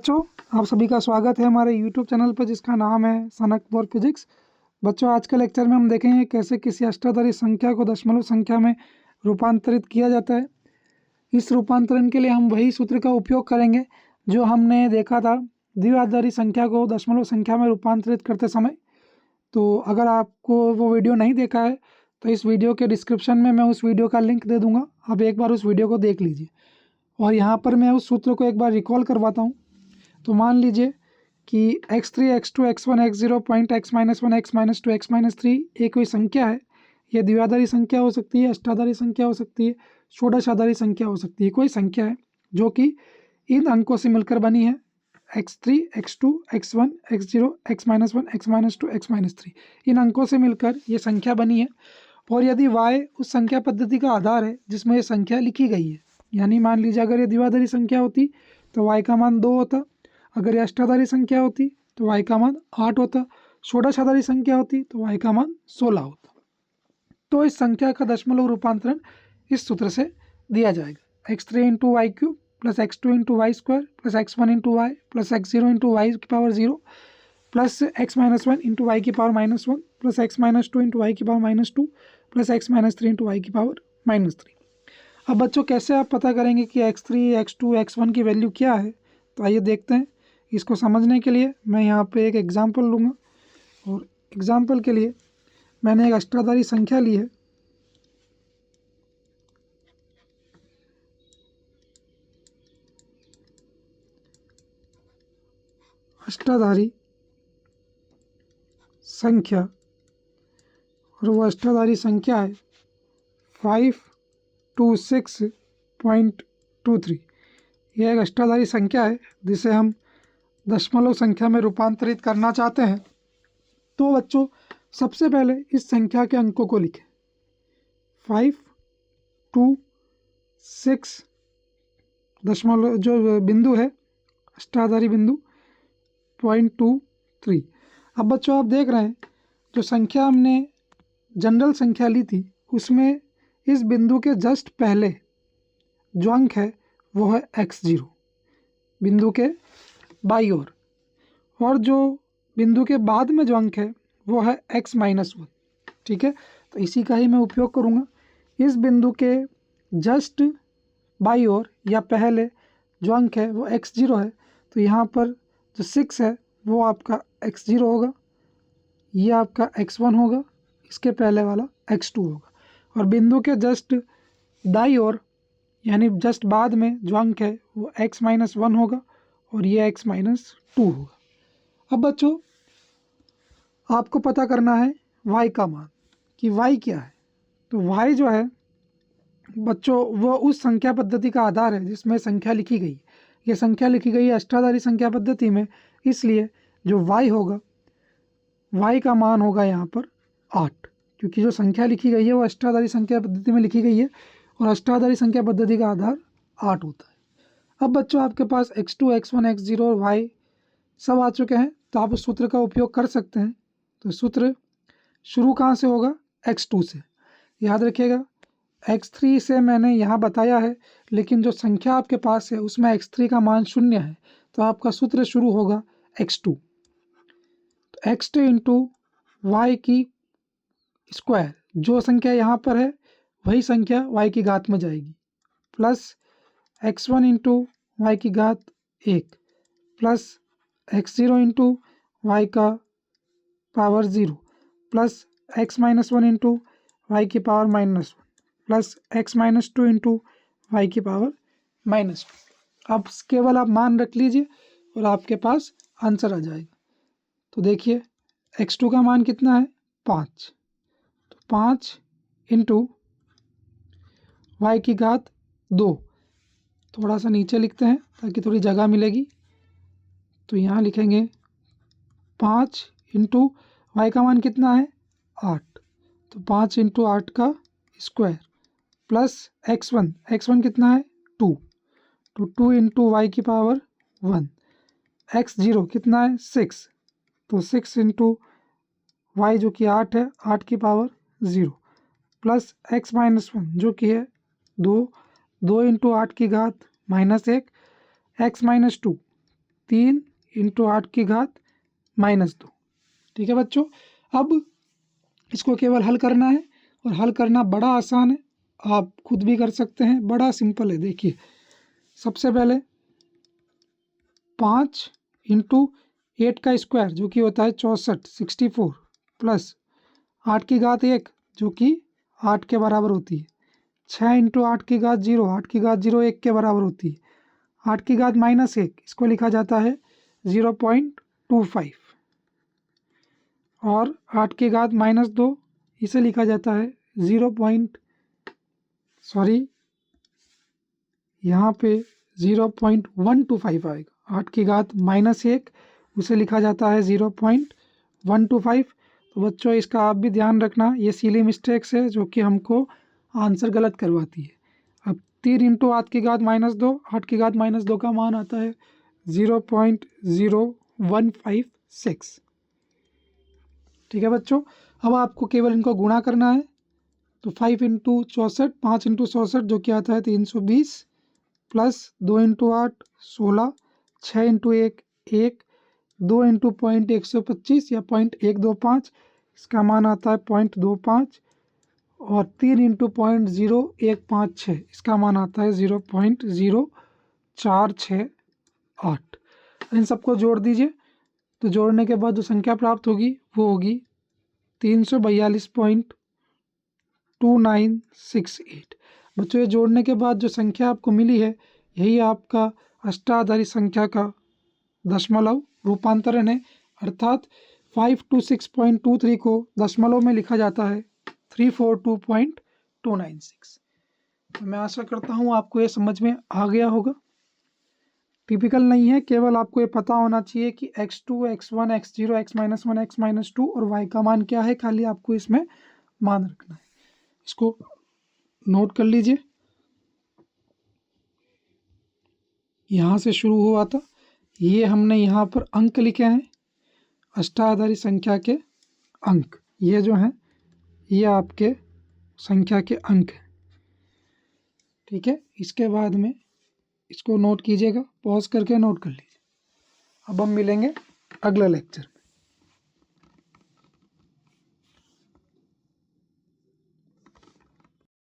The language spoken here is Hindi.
बच्चों, आप सभी का स्वागत है हमारे YouTube चैनल पर जिसका नाम है सनक फॉर फिजिक्स। बच्चों, आज के लेक्चर में हम देखेंगे कैसे किसी अष्टाधारी संख्या को दशमलव संख्या में रूपांतरित किया जाता है। इस रूपांतरण के लिए हम वही सूत्र का उपयोग करेंगे जो हमने देखा था द्विआधारी संख्या को दशमलव संख्या में रूपांतरित करते समय। तो अगर आपको वो वीडियो नहीं देखा है तो इस वीडियो के डिस्क्रिप्शन में मैं उस वीडियो का लिंक दे दूँगा, आप एक बार उस वीडियो को देख लीजिए। और यहाँ पर मैं उस सूत्र को एक बार रिकॉल करवाता हूँ। तो मान लीजिए कि x3, x2, x1, x0 point x-1, x-2, x-3 एक कोई संख्या है। यह द्विआधारी संख्या हो सकती है, अष्टाधारी संख्या हो सकती है, षोडशाधारी संख्या हो सकती है। कोई संख्या है जो कि इन अंकों से मिलकर बनी है x3, x2, x1, x0, x-1, x-2, x-3 इन अंकों से मिलकर ये संख्या बनी है। और यदि y उस संख्या पद्धति का आधार है जिसमें ये संख्या लिखी गई है, यानी मान लीजिए अगर ये द्विआधारी संख्या होती तो y का मान 2 होता, अगर ये अष्टाधारी संख्या होती तो y का मान 8 होता, षोडशाधारी संख्या होती तो y का मान 16 होता। तो इस संख्या का दशमलव रूपांतरण इस सूत्र से दिया जाएगा x3 into y cube plus x2 into y square plus x1 into y plus x0 into y की power 0 plus x-1 into y की power -1 plus x-2 into y की power -2 plus x-3 into y की पावर -3। अब बच्चों, कैसे आप पता करेंगे कि x3, x2, x1 की वैल्यू क्या है? तो आइए देखते हैं। इसको समझने के लिए मैं यहाँ पे एक एग्जाम्पल लूँगा और एग्जाम्पल के लिए मैंने एक अष्टाधारी संख्या ली है। अष्टाधारी संख्या, और वो अष्टाधारी संख्या है 526.23। यह एक अष्टाधारी संख्या है जिसे हम दशमलव संख्या में रूपांतरित करना चाहते हैं। तो बच्चों, सबसे पहले इस संख्या के अंकों को लिखें। 5, 2, 6 दशमलव जो बिंदु है अष्टाधारी बिंदु 0.23। अब बच्चों, आप देख रहे हैं जो संख्या हमने जनरल संख्या ली थी उसमें इस बिंदु के जस्ट पहले जो अंक है वो है x0 बिंदु के बाई ओर, और जो बिंदु के बाद में जो अंक है वो है x-1। ठीक है, तो इसी का ही मैं उपयोग करूँगा। इस बिंदु के जस्ट बाई ओर या पहले जो अंक है वो x0 है, तो यहाँ पर जो 6 है वो आपका x0 होगा, ये आपका x1 होगा, इसके पहले वाला x2 होगा। और बिंदु के जस्ट दाई ओर यानी जस्ट बाद में जो अंक है वो x-1 होगा और ये x-2 होगा। अब बच्चों, आपको पता करना है y का मान कि y क्या है। तो y जो है बच्चों वो उस संख्या पद्धति का आधार है जिसमें संख्या लिखी गई। ये संख्या लिखी गई है अष्टाधारी संख्या पद्धति में, इसलिए जो y होगा, y का मान होगा यहाँ पर 8, क्योंकि जो संख्या लिखी गई है वो अष्टाधारी संख्या पद्धति में लिखी गई है और अष्टाधारी संख्या पद्धति का आधार 8 होता है। अब बच्चों, आपके पास x2, x1, x0 और y सब आ चुके हैं, तो आप उस सूत्र का उपयोग कर सकते हैं। तो सूत्र शुरू कहाँ से होगा? x2 से। याद रखिएगा, x3 से मैंने यहाँ बताया है, लेकिन जो संख्या आपके पास है उसमें x3 का मान 0 है, तो आपका सूत्र शुरू होगा x2। तो x2 इंटू वाई की स्क्वायर, जो संख्या यहाँ पर है वही संख्या y की घात में जाएगी, प्लस x1 इंटू वाई की घात 1 प्लस x0 इंटू वाई का power 0 plus x-1 into y की power -1 plus x-2 into y की पावर -2। अब केवल आप मान रख लीजिए और आपके पास आंसर आ जाएगा। तो देखिए, x2 का मान कितना है? 5। तो 5 इंटू वाई की घात 2, थोड़ा सा नीचे लिखते हैं ताकि थोड़ी जगह मिलेगी। तो यहाँ लिखेंगे 5 इंटू वाई का मान कितना है? 8। तो 5 इंटू 8 का स्क्वायर प्लस x1 कितना है? 2। तो 2 इंटू वाई की पावर 1। x0 कितना है? 6। तो 6 इंटू वाई जो कि 8 है, 8 की पावर 0 प्लस x-1 जो कि है 2 इंटू 8 की घात -1 x-2 3 × 8 की घात -2। ठीक है बच्चों, अब इसको केवल हल करना है और हल करना बड़ा आसान है, आप खुद भी कर सकते हैं, बड़ा सिंपल है। देखिए सबसे पहले 5 × 8 का स्क्वायर जो कि होता है 64 प्लस 8 की घात 1 जो कि 8 के बराबर होती है, 6 × 8 की घात 0, 8 की घात 0 1 के बराबर होती है, 8 की घात -1 इसको लिखा जाता है 0.25 और 8 की घात -2 इसे लिखा जाता है यहाँ पे 0.125 आएगा। 8 की घात -1 उसे लिखा जाता है 0.125। तो बच्चों इसका आप भी ध्यान रखना, ये सिली मिस्टेक्स है जो कि हमको आंसर गलत करवाती है। अब 3 × 8 की घात -2, 8 की घात -2 का मान आता है 0.0156। ठीक है बच्चों, अब आपको केवल इनको गुणा करना है। तो 5 × 64, 5 × 64 जो कि आता है 320 प्लस 2 × 8 16, 6 × 1 1, 2 × 0.125 या 0.125 इसका मान आता है 0.25 और 3 × 0.0156 इसका मान आता है 0.0468। इन सबको जोड़ दीजिए, तो जोड़ने के बाद जो संख्या प्राप्त होगी वो होगी 342.2968। बच्चों ये जोड़ने के बाद जो संख्या आपको मिली है यही आपका अष्टाधारी संख्या का दशमलव रूपांतरण है, अर्थात 526.23 को दशमलव में लिखा जाता है 342.296। मैं आशा करता हूँ आपको ये समझ में आ गया होगा। टिपिकल नहीं है, केवल आपको ये पता होना चाहिए कि x2, x1, x0, x-1, x-2 और y का मान क्या है, खाली आपको इसमें मान रखना है। इसको नोट कर लीजिए, यहाँ से शुरू हुआ था, ये हमने यहाँ पर अंक लिखे हैं, अष्टाधारी संख्या के अंक, ये जो हैं ये आपके संख्या के अंक हैं। ठीक है, इसके बाद में इसको नोट कीजिएगा, पॉज करके नोट कर लीजिए। अब हम मिलेंगे अगले लेक्चर में।